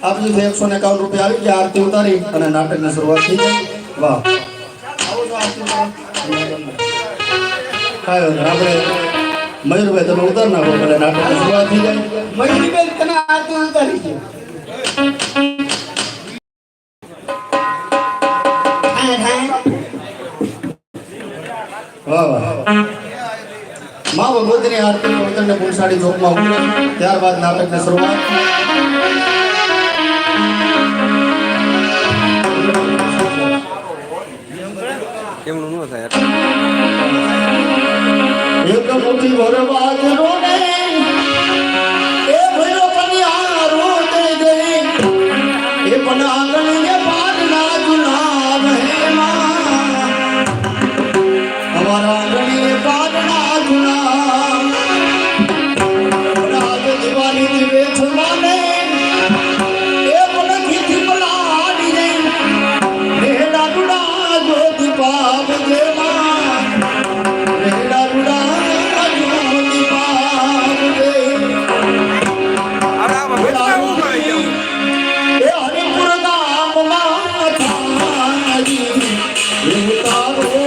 આપજી 151 રૂપિયા આવી ગયા આરતી ઉતારી અને નાટકની શરૂઆત થઈ ગઈ વાહ આપણે મયુરભાઈ તમે ઉતાર નાખો એટલે નાટકની શરૂઆત થઈ જાય મયુરભાઈ તમે આરતી ઉતારી છે વાહ વાહ માં ભગવતીની આરતી ઉતારીને પુલસાડી ચોકમાં ઉતરે ત્યારબાદ નાટકની શરૂઆત કેમનું ન થાય એક મુઠ્ઠી ભર બાજરો ને એ ભયો પનિયારો દે દે એ પણ આંગણીએ પારના જુના મહેમાં અમારા આંગણીએ પારના જુના રાત દિવાળી દિવે છવાને એ પણ ખીથી પલાડી દે નેડા રૂડા જોતી પાપ દેમાં નેડા રૂડા જોતી પાપ દે એ હરિપુર ગામમાં થાજી એ તારો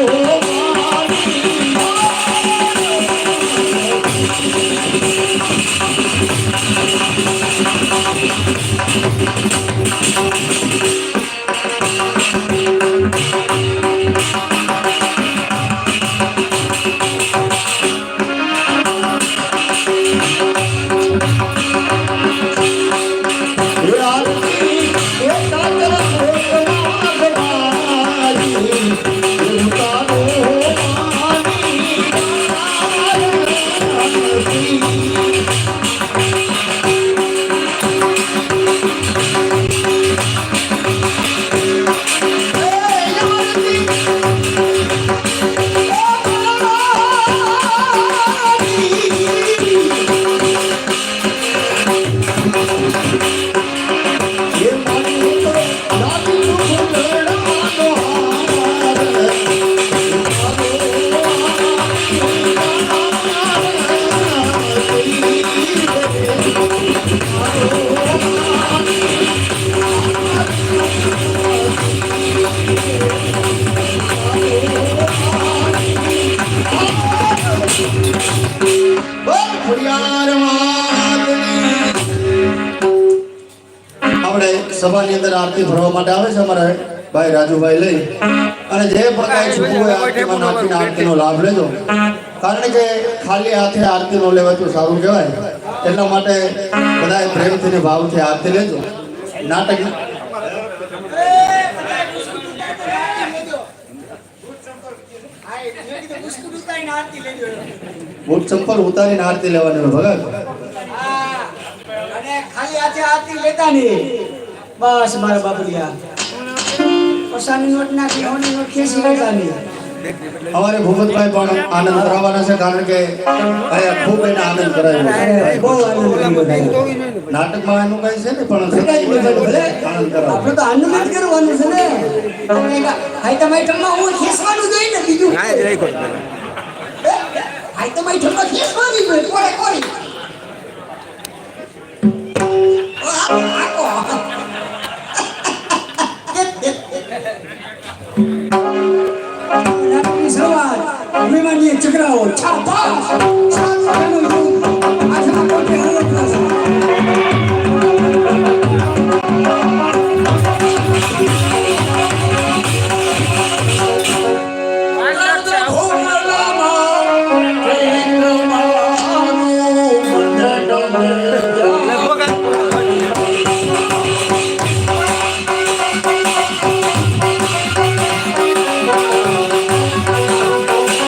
સભાની અંદર આરતી ભરવા માટે આવે છે અમારા ભાઈ રાજુભાઈ લઈ અને જે પણ કાંઈ છૂટું હોય આરતીમાં નાખીને આરતીનો લાભ લેજો કારણ કે ખાલી હાથે આરતી નો લેવાય તો સારું કહેવાય એટલા માટે બધાએ પ્રેમથી ને ભાવથી આરતી લેજો નાટક બૂટ ચંપલ ઉતારીને આરતી લેવાની ભગત અને ખાલી હાથે આરતી લેતા નહીં બસ મારા બાપુડિયા પસાની નોટ નાખી હોની નોટ ખેસી લેતા નહીં અમારે ભૂપતભાઈ પણ આનંદ કરાવવાના છે કારણ કે અહીંયા ખૂબ એને આનંદ કરાવ્યો બહુ આનંદ નાટકમાં એનું કઈ છે ને પણ આનંદ કરાવ આપણે તો આનંદ જ કરવાનું છે ને હાઈ તમારી ટમમાં હું ખેસવાનું જોઈએ ને બીજું હા જ રાખો હાઈ તમારી ટમમાં ખેસવાનું જોઈએ કોરે કોરી નાટકની શરૂઆત વિમાનીય ચક્રાઓ છાપા